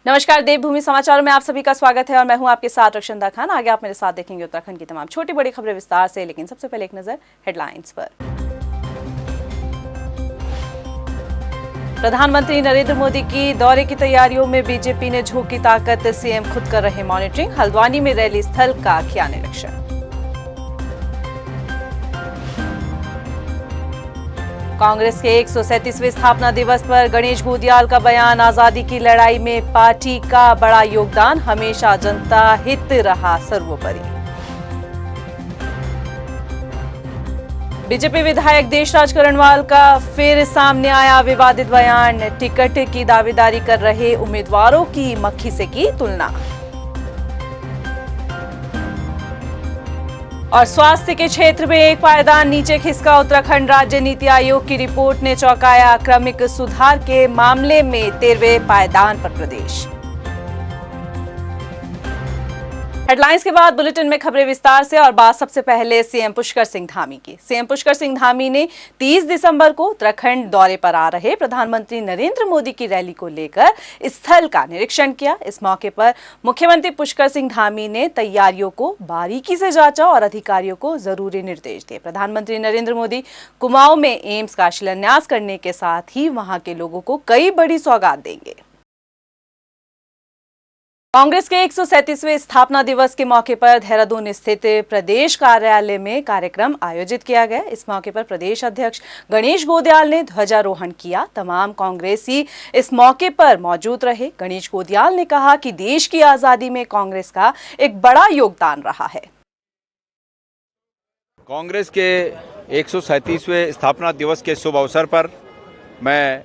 नमस्कार, देवभूमि समाचारों में आप सभी का स्वागत है और मैं हूं आपके साथ रक्षंदा खान। आगे आप मेरे साथ देखेंगे उत्तराखंड की तमाम छोटी बड़ी खबरें विस्तार से, लेकिन सबसे पहले एक नजर हेडलाइंस पर। प्रधानमंत्री नरेंद्र मोदी की दौरे की तैयारियों में बीजेपी ने झोंकी ताकत, सीएम खुद कर रहे मॉनिटरिंग। हल्द्वानी में रैली स्थल का किया निरीक्षण। कांग्रेस के 137वें स्थापना दिवस पर गणेश गोदियाल का बयान, आजादी की लड़ाई में पार्टी का बड़ा योगदान, हमेशा जनता हित रहा सर्वोपरि। बीजेपी विधायक देशराज करणवाल का फिर सामने आया विवादित बयान, टिकट की दावेदारी कर रहे उम्मीदवारों की मक्खी से की तुलना। और स्वास्थ्य के क्षेत्र में एक पायदान नीचे खिसका, उत्तराखंड राज्य नीति आयोग की रिपोर्ट ने चौंकाया, क्रमिक सुधार के मामले में 13वें पायदान पर प्रदेश। हेडलाइंस के बाद बुलेटिन में खबरें विस्तार से और बात सबसे पहले सीएम पुष्कर सिंह धामी की। सीएम पुष्कर सिंह धामी ने 30 दिसंबर को उत्तराखंड दौरे पर आ रहे प्रधानमंत्री नरेंद्र मोदी की रैली को लेकर स्थल का निरीक्षण किया। इस मौके पर मुख्यमंत्री पुष्कर सिंह धामी ने तैयारियों को बारीकी से जांचा और अधिकारियों को जरूरी निर्देश दिए। प्रधानमंत्री नरेंद्र मोदी कुमाऊं में एम्स का शिलान्यास करने के साथ ही वहां के लोगों को कई बड़ी सौगात देंगे। कांग्रेस के 137वें स्थापना दिवस के मौके पर देहरादून स्थित प्रदेश कार्यालय में कार्यक्रम आयोजित किया गया। इस मौके पर प्रदेश अध्यक्ष गणेश गोदियाल ने ध्वजारोहण किया। तमाम कांग्रेसी इस मौके पर मौजूद रहे। गणेश गोदियाल ने कहा कि देश की आजादी में कांग्रेस का एक बड़ा योगदान रहा है। कांग्रेस के 137वें स्थापना दिवस के शुभ अवसर पर मैं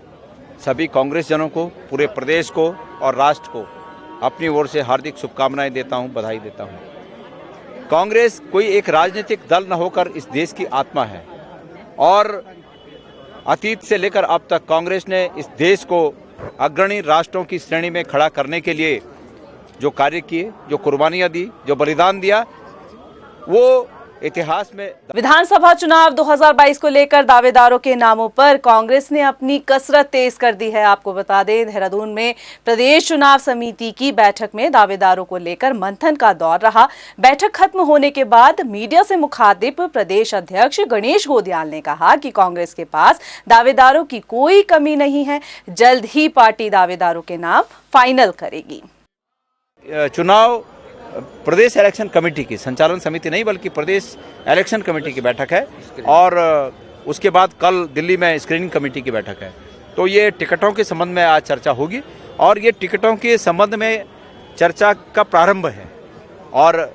सभी कांग्रेस जनों को, पूरे प्रदेश को और राष्ट्र को अपनी ओर से हार्दिक शुभकामनाएं देता हूं, बधाई देता हूं। कांग्रेस कोई एक राजनीतिक दल न होकर इस देश की आत्मा है और अतीत से लेकर अब तक कांग्रेस ने इस देश को अग्रणी राष्ट्रों की श्रेणी में खड़ा करने के लिए जो कार्य किए, जो कुर्बानियां दी, जो बलिदान दिया, वो इतिहास में। विधानसभा चुनाव 2022 को लेकर दावेदारों के नामों पर कांग्रेस ने अपनी कसरत तेज कर दी है। आपको बता दें, देहरादून में प्रदेश चुनाव समिति की बैठक में दावेदारों को लेकर मंथन का दौर रहा। बैठक खत्म होने के बाद मीडिया से मुखातिब प्रदेश अध्यक्ष गणेश गोदियाल ने कहा कि कांग्रेस के पास दावेदारों की कोई कमी नहीं है, जल्द ही पार्टी दावेदारों के नाम फाइनल करेगी। चुनाव प्रदेश इलेक्शन कमेटी की, संचालन समिति नहीं बल्कि प्रदेश इलेक्शन कमेटी की बैठक है और उसके बाद कल दिल्ली में स्क्रीनिंग कमेटी की बैठक है। तो ये टिकटों के संबंध में आज चर्चा होगी और ये टिकटों के संबंध में चर्चा का प्रारंभ है और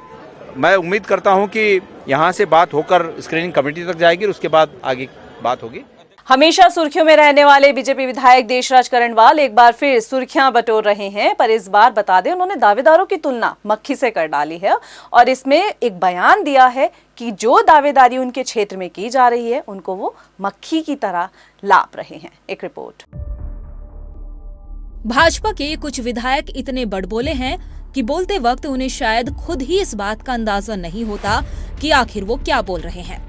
मैं उम्मीद करता हूं कि यहां से बात होकर स्क्रीनिंग कमेटी तक जाएगी और उसके बाद आगे बात होगी। हमेशा सुर्खियों में रहने वाले बीजेपी विधायक देशराज करणवाल एक बार फिर सुर्खियां बटोर रहे हैं, पर इस बार बता दें उन्होंने दावेदारों की तुलना मक्खी से कर डाली है और इसमें एक बयान दिया है कि जो दावेदारी उनके क्षेत्र में की जा रही है उनको वो मक्खी की तरह लाप रहे हैं। एक रिपोर्ट। भाजपा के कुछ विधायक इतने बड़बोले हैं कि बोलते वक्त उन्हें शायद खुद ही इस बात का अंदाजा नहीं होता कि आखिर वो क्या बोल रहे हैं।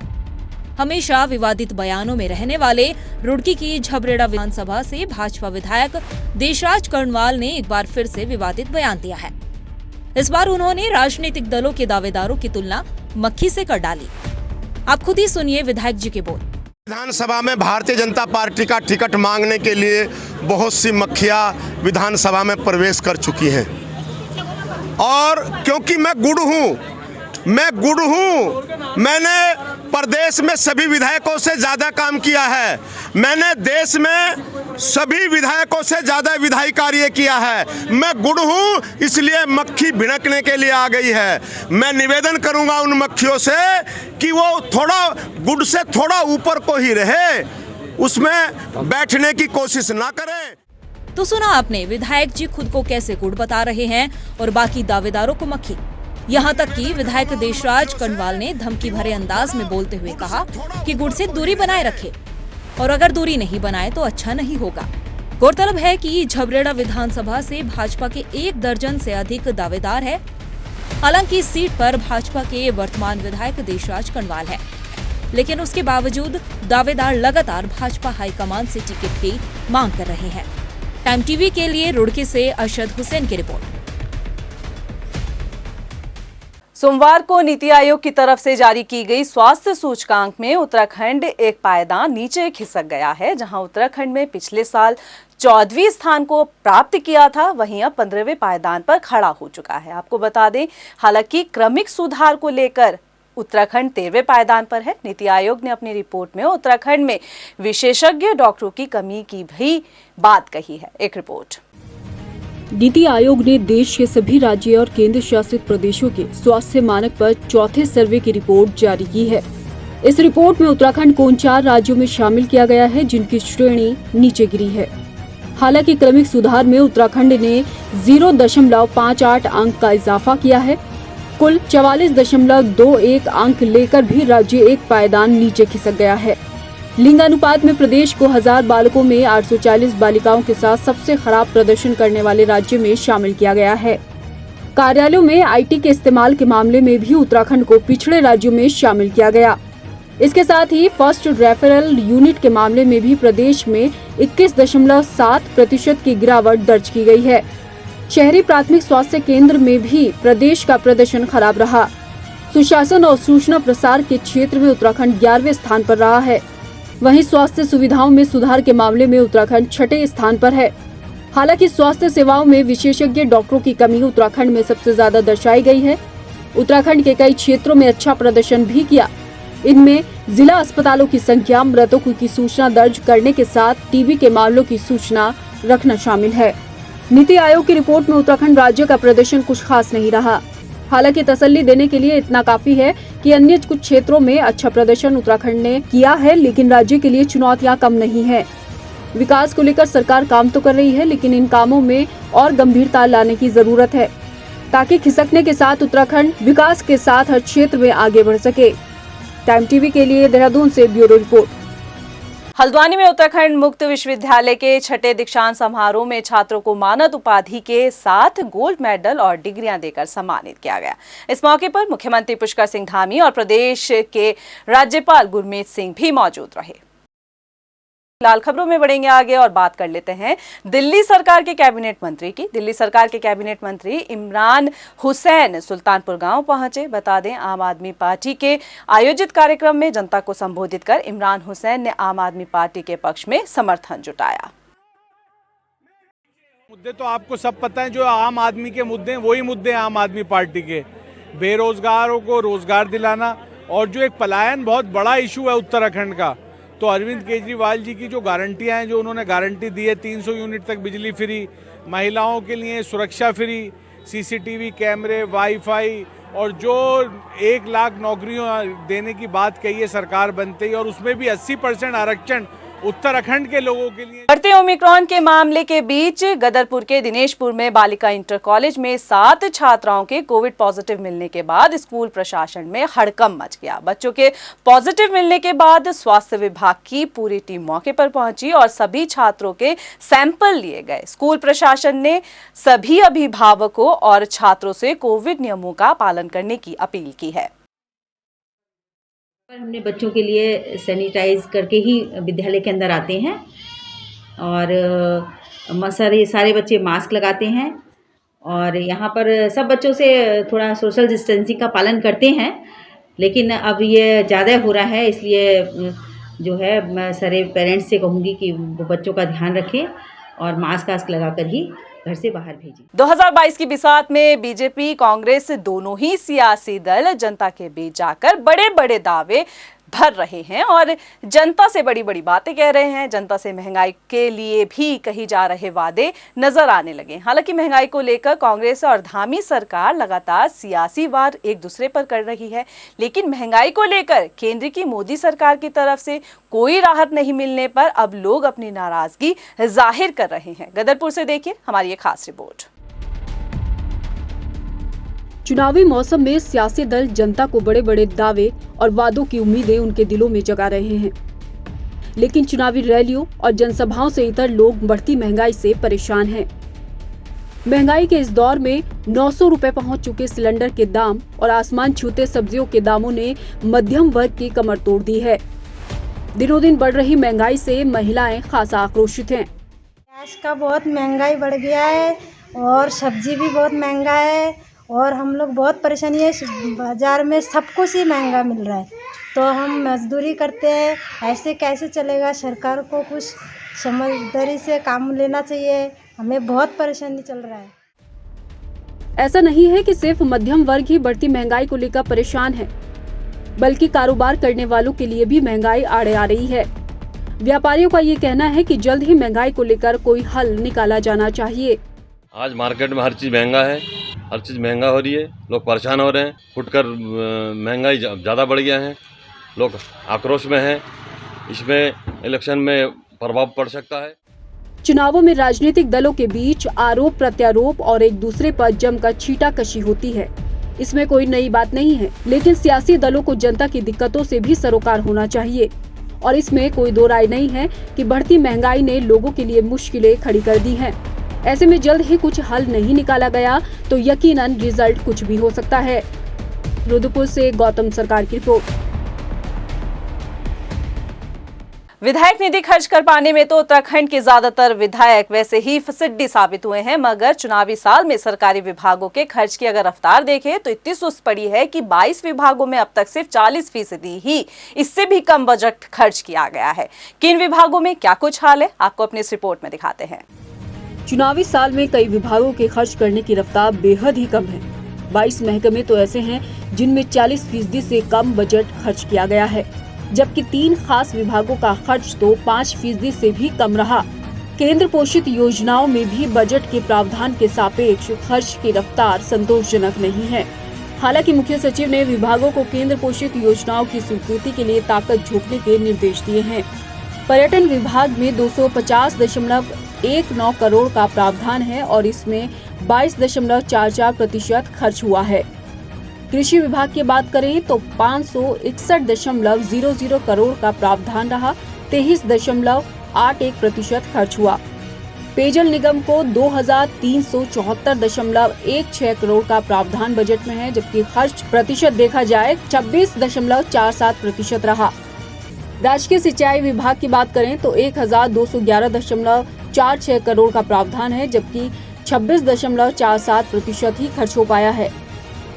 हमेशा विवादित बयानों में रहने वाले रुड़की की झबरेड़ा विधानसभा से भाजपा विधायक देशराज करणवाल ने एक बार फिर से विवादित बयान दिया है। इस बार उन्होंने राजनीतिक दलों के दावेदारों की तुलना मक्खी से कर डाली। आप खुद ही सुनिए विधायक जी के बोल। विधानसभा में भारतीय जनता पार्टी का टिकट मांगने के लिए बहुत सी मक्खियां विधानसभा में प्रवेश कर चुकी हैं और क्योंकि मैं गुड़ हूँ, मैंने प्रदेश में सभी विधायकों से ज्यादा काम किया है, मैंने देश में सभी विधायकों से ज्यादा विधायी कार्य किया है। मैं गुड़ हूँ, इसलिए मक्खी भिड़कने के लिए आ गई है। मैं निवेदन करूंगा उन मक्खियों से कि वो थोड़ा गुड़ से थोड़ा ऊपर को ही रहे, उसमें बैठने की कोशिश ना करें। तो सुना आपने विधायक जी खुद को कैसे गुड़ बता रहे हैं और बाकी दावेदारों को मक्खी। यहाँ तक कि विधायक देशराज करणवाल ने धमकी भरे अंदाज में बोलते हुए कहा कि गुड़ से दूरी बनाए रखे और अगर दूरी नहीं बनाए तो अच्छा नहीं होगा। गौरतलब है कि झबरेड़ा विधानसभा से भाजपा के 1 दर्जन से अधिक दावेदार है। हालांकि इस सीट पर भाजपा के वर्तमान विधायक देशराज करणवाल है, लेकिन उसके बावजूद दावेदार लगातार भाजपा हाईकमान से टिकट की मांग कर रहे हैं। टाइम टीवी के लिए रुड़की से अरशद हुसैन की रिपोर्ट। सोमवार को नीति आयोग की तरफ से जारी की गई स्वास्थ्य सूचकांक में उत्तराखंड एक पायदान नीचे खिसक गया है। जहां उत्तराखंड में पिछले साल 14वें स्थान को प्राप्त किया था, वहीं अब 15वें पायदान पर खड़ा हो चुका है। आपको बता दें, हालांकि क्रमिक सुधार को लेकर उत्तराखंड 13वें पायदान पर है। नीति आयोग ने अपनी रिपोर्ट में उत्तराखंड में विशेषज्ञ डॉक्टरों की कमी की भी बात कही है। एक रिपोर्ट। नीति आयोग ने देश के सभी राज्य और केंद्र शासित प्रदेशों के स्वास्थ्य मानक पर चौथे सर्वे की रिपोर्ट जारी की है। इस रिपोर्ट में उत्तराखंड को उन 4 राज्यों में शामिल किया गया है जिनकी श्रेणी नीचे गिरी है। हालांकि क्रमिक सुधार में उत्तराखंड ने 0.58 अंक का इजाफा किया है। कुल 44.21 अंक लेकर भी राज्य एक पायदान नीचे खिसक गया है। लिंगानुपात में प्रदेश को 1000 बालकों में 840 बालिकाओं के साथ सबसे खराब प्रदर्शन करने वाले राज्य में शामिल किया गया है। कार्यालयों में आईटी के इस्तेमाल के मामले में भी उत्तराखंड को पिछड़े राज्यों में शामिल किया गया। इसके साथ ही फर्स्ट रेफरल यूनिट के मामले में भी प्रदेश में 21.7% की गिरावट दर्ज की गई है। शहरी प्राथमिक स्वास्थ्य केंद्र में भी प्रदेश का प्रदर्शन खराब रहा। सुशासन और सूचना प्रसार के क्षेत्र में उत्तराखंड 11वें स्थान पर रहा है। वहीं स्वास्थ्य सुविधाओं में सुधार के मामले में उत्तराखंड 6ठे स्थान पर है। हालांकि स्वास्थ्य सेवाओं में विशेषज्ञ डॉक्टरों की कमी उत्तराखंड में सबसे ज्यादा दर्शाई गई है। उत्तराखंड के कई क्षेत्रों में अच्छा प्रदर्शन भी किया। इनमें जिला अस्पतालों की संख्या, मृतकों की सूचना दर्ज करने के साथ टीबी के मामलों की सूचना रखना शामिल है। नीति आयोग की रिपोर्ट में उत्तराखंड राज्य का प्रदर्शन कुछ खास नहीं रहा। हालांकि तसल्ली देने के लिए इतना काफी है कि अन्य कुछ क्षेत्रों में अच्छा प्रदर्शन उत्तराखंड ने किया है, लेकिन राज्य के लिए चुनौतियां कम नहीं है। विकास को लेकर सरकार काम तो कर रही है, लेकिन इन कामों में और गंभीरता लाने की जरूरत है ताकि खिसकने के साथ उत्तराखंड विकास के साथ हर क्षेत्र में आगे बढ़ सके। टाइम टीवी के लिए देहरादून से ब्यूरो रिपोर्ट। हल्द्वानी में उत्तराखंड मुक्त विश्वविद्यालय के 6ठे दीक्षांत समारोह में छात्रों को मानद उपाधि के साथ गोल्ड मेडल और डिग्रियां देकर सम्मानित किया गया। इस मौके पर मुख्यमंत्री पुष्कर सिंह धामी और प्रदेश के राज्यपाल गुरमीत सिंह भी मौजूद रहे। फिलहाल खबरों में बढ़ेंगे आगे और बात कर लेते हैं दिल्ली सरकार के कैबिनेट मंत्री की। दिल्ली सरकार के कैबिनेट मंत्री इमरान हुसैन सुल्तानपुर गांव पहुंचे। बता दें, आम आदमी पार्टी के आयोजित कार्यक्रम में जनता को संबोधित कर इमरान हुसैन ने आम आदमी पार्टी के पक्ष में समर्थन जुटाया। मुद्दे तो आपको सब पता है, जो आम आदमी के मुद्दे हैं वही मुद्दे हैं आम आदमी पार्टी के। बेरोजगारों को रोजगार दिलाना और जो एक पलायन बहुत बड़ा इशू है उत्तराखंड का, तो अरविंद केजरीवाल जी की जो गारंटियां हैं, जो उन्होंने गारंटी दी है 300 यूनिट तक बिजली फ्री, महिलाओं के लिए सुरक्षा फ्री, सीसीटीवी कैमरे, वाईफाई और जो 1 लाख नौकरियां देने की बात कही है सरकार बनते ही, और उसमें भी 80% आरक्षण उत्तराखंड के लोगों के लिए। बढ़ते ओमिक्रॉन के मामले के बीच गदरपुर के दिनेशपुर में बालिका इंटर कॉलेज में 7 छात्राओं के कोविड पॉजिटिव मिलने के बाद स्कूल प्रशासन में हड़कंप मच गया। बच्चों के पॉजिटिव मिलने के बाद स्वास्थ्य विभाग की पूरी टीम मौके पर पहुंची और सभी छात्रों के सैंपल लिए गए। स्कूल प्रशासन ने सभी अभिभावकों और छात्रों से कोविड नियमों का पालन करने की अपील की है। हमने बच्चों के लिए सैनिटाइज करके ही विद्यालय के अंदर आते हैं और सारे बच्चे मास्क लगाते हैं और यहाँ पर सब बच्चों से थोड़ा सोशल डिस्टेंसिंग का पालन करते हैं। लेकिन अब ये ज़्यादा हो रहा है, इसलिए जो है मैं सारे पेरेंट्स से कहूँगी कि वो बच्चों का ध्यान रखें और मास्क लगाकर ही घर से बाहर भेजें। 2022 की बिसात में बीजेपी कांग्रेस दोनों ही सियासी दल जनता के बीच जाकर बड़े बड़े दावे भर रहे हैं और जनता से बड़ी बड़ी बातें कह रहे हैं। जनता से महंगाई के लिए भी कही जा रहे वादे नजर आने लगे। हालांकि महंगाई को लेकर कांग्रेस और धामी सरकार लगातार सियासी वार एक दूसरे पर कर रही है, लेकिन महंगाई को लेकर केंद्र की मोदी सरकार की तरफ से कोई राहत नहीं मिलने पर अब लोग अपनी नाराजगी जाहिर कर रहे हैं। गदरपुर से देखिए हमारी ये खास रिपोर्ट। चुनावी मौसम में सियासी दल जनता को बड़े बड़े दावे और वादों की उम्मीदें उनके दिलों में जगा रहे हैं, लेकिन चुनावी रैलियों और जनसभाओं से इतर लोग बढ़ती महंगाई से परेशान हैं। महंगाई के इस दौर में 900 रुपए पहुंच चुके सिलेंडर के दाम और आसमान छूते सब्जियों के दामों ने मध्यम वर्ग की कमर तोड़ दी है। दिनों दिन बढ़ रही महंगाई से महिलाएं खासा आक्रोशित हैं। गैस का बहुत महंगाई बढ़ गया है और सब्जी भी बहुत महंगा है और हम लोग बहुत परेशानी है। बाज़ार में सब कुछ ही महंगा मिल रहा है, तो हम मजदूरी करते हैं, ऐसे कैसे चलेगा। सरकार को कुछ समझदारी से काम लेना चाहिए, हमें बहुत परेशानी चल रहा है। ऐसा नहीं है कि सिर्फ मध्यम वर्ग ही बढ़ती महंगाई को लेकर परेशान है, बल्कि कारोबार करने वालों के लिए भी महंगाई आड़े आ रही है। व्यापारियों का ये कहना है कि जल्द ही महंगाई को लेकर कोई हल निकाला जाना चाहिए। आज मार्केट में हर चीज़ महंगा है, हर चीज़ महंगा हो रही है, लोग परेशान हो रहे हैं। फुटकर महंगाई ज़्यादा बढ़ गया है, लोग आक्रोश में हैं। इसमें इलेक्शन में प्रभाव पड़ सकता है। चुनावों में राजनीतिक दलों के बीच आरोप प्रत्यारोप और एक दूसरे पर जमकर छींटाकशी होती है। इसमें कोई नई बात नहीं है, लेकिन सियासी दलों को जनता की दिक्कतों से भी सरोकार होना चाहिए। और इसमें कोई दो राय नहीं है कि बढ़ती महंगाई ने लोगों के लिए मुश्किलें खड़ी कर दी हैं। ऐसे में जल्द ही कुछ हल नहीं निकाला गया तो यकीनन रिजल्ट कुछ भी हो सकता है। रुद्रपुर से गौतम सरकार की रिपोर्ट। विधायक निधि खर्च कर पाने में तो उत्तराखंड के ज्यादातर विधायक वैसे ही फसिड्डी साबित हुए हैं, मगर चुनावी साल में सरकारी विभागों के खर्च की अगर रफ्तार देखें तो इतनी सुस्त पड़ी है कि 22 विभागों में अब तक सिर्फ 40% ही, इससे भी कम बजट खर्च किया गया है। किन विभागों में क्या कुछ हाल है, आपको अपनी इस रिपोर्ट में दिखाते हैं। चुनावी साल में कई विभागों के खर्च करने की रफ्तार बेहद ही कम है। 22 महकमे तो ऐसे हैं जिनमें 40% से कम बजट खर्च किया गया है, जबकि 3 खास विभागों का खर्च तो 5% से भी कम रहा। केंद्र पोषित योजनाओं में भी बजट के प्रावधान के सापेक्ष खर्च की रफ्तार संतोषजनक नहीं है। हालांकि मुख्य सचिव ने विभागों को केंद्र पोषित योजनाओं की स्वीकृति के लिए ताकत झोंकने के निर्देश दिए हैं। पर्यटन विभाग में 250.19 करोड़ का प्रावधान है और इसमें 22.44% खर्च हुआ है। कृषि विभाग की बात करें तो 561.00 करोड़ का प्रावधान रहा, 23.81% खर्च हुआ। पेयजल निगम को 2374.16 करोड़ का प्रावधान बजट में है, जबकि खर्च प्रतिशत देखा जाए 26.47% रहा। राजकीय सिंचाई विभाग की बात करें तो 1211.46 करोड़ का प्रावधान है, जबकि 26.47% ही खर्च हो पाया है।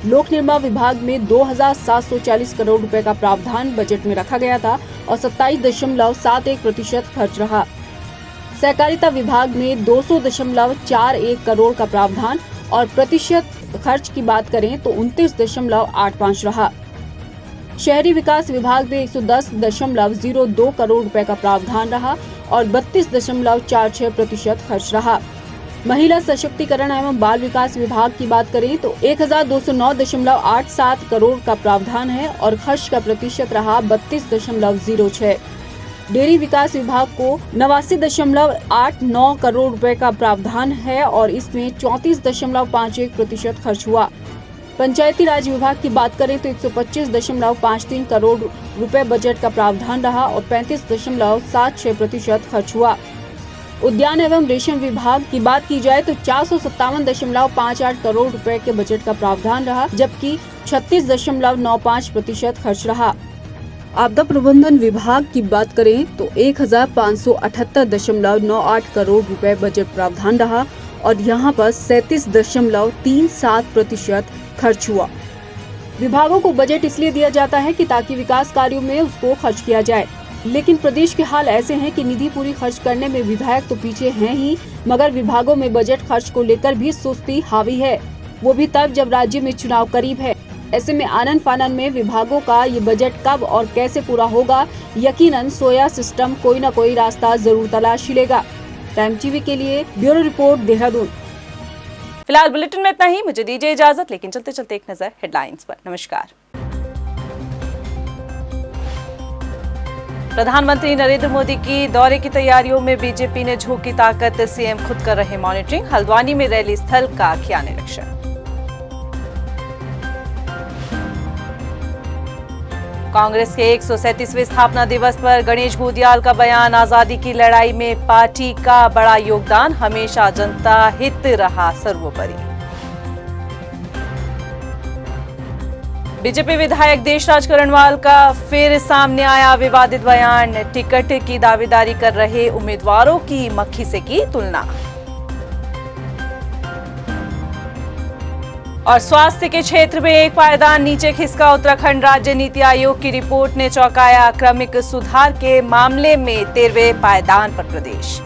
लोक निर्माण विभाग में 2740 करोड़ रुपए का प्रावधान बजट में रखा गया था और 27.71% खर्च रहा। सहकारिता विभाग में 200.41 करोड़ का प्रावधान और प्रतिशत खर्च की बात करें तो 29.85 रहा। शहरी विकास विभाग में 110.02 करोड़ रुपए का प्रावधान रहा और 32.46% खर्च रहा। महिला सशक्तिकरण एवं बाल विकास विभाग की बात करें तो 1209.87 करोड़ का प्रावधान है और खर्च का प्रतिशत रहा 32.06। डेयरी विकास विभाग को 89.89 करोड़ रुपए का प्रावधान है और इसमें 34.51% खर्च हुआ। पंचायती राज विभाग की बात करें तो 125.53 करोड़ रुपए बजट का प्रावधान रहा और 35.76% खर्च हुआ। उद्यान एवं रेशम विभाग की बात की जाए तो 457.58 करोड़ रुपए के बजट का प्रावधान रहा, जबकि 36.95% खर्च रहा। आपदा प्रबंधन विभाग की बात करें तो 1578.98 करोड़ रुपए बजट प्रावधान रहा और यहाँ पर 37.37% खर्च हुआ। विभागों को बजट इसलिए दिया जाता है कि ताकि विकास कार्यों में उसको खर्च किया जाए, लेकिन प्रदेश के हाल ऐसे हैं कि निधि पूरी खर्च करने में विधायक तो पीछे हैं ही, मगर विभागों में बजट खर्च को लेकर भी सुस्ती हावी है, वो भी तब जब राज्य में चुनाव करीब है। ऐसे में आनन फानन में विभागों का ये बजट कब और कैसे पूरा होगा, यकीनन सोया सिस्टम कोई न कोई रास्ता जरूर तलाश लेगा। टाइम टीवी के लिए ब्यूरो रिपोर्ट, देहरादून। फिलहाल बुलेटिन में इतना ही, मुझे दीजिए इजाजत, लेकिन चलते चलते एक नजर हेडलाइंस पर। नमस्कार। प्रधानमंत्री नरेंद्र मोदी की दौरे की तैयारियों में बीजेपी ने झोंकी ताकत, सीएम खुद कर रहे मॉनिटरिंग। हल्द्वानी में रैली स्थल का किया निरीक्षण। कांग्रेस के 137वें स्थापना दिवस पर गणेश घोदियाल का बयान, आजादी की लड़ाई में पार्टी का बड़ा योगदान, हमेशा जनता हित रहा सर्वोपरि। बीजेपी विधायक देशराज करणवाल का फिर सामने आया विवादित बयान। टिकट की दावेदारी कर रहे उम्मीदवारों की मक्खी से की तुलना। और स्वास्थ्य के क्षेत्र में एक पायदान नीचे खिसका उत्तराखंड। राज्य नीति आयोग की रिपोर्ट ने चौंकाया। क्रमिक सुधार के मामले में 13वें पायदान पर प्रदेश।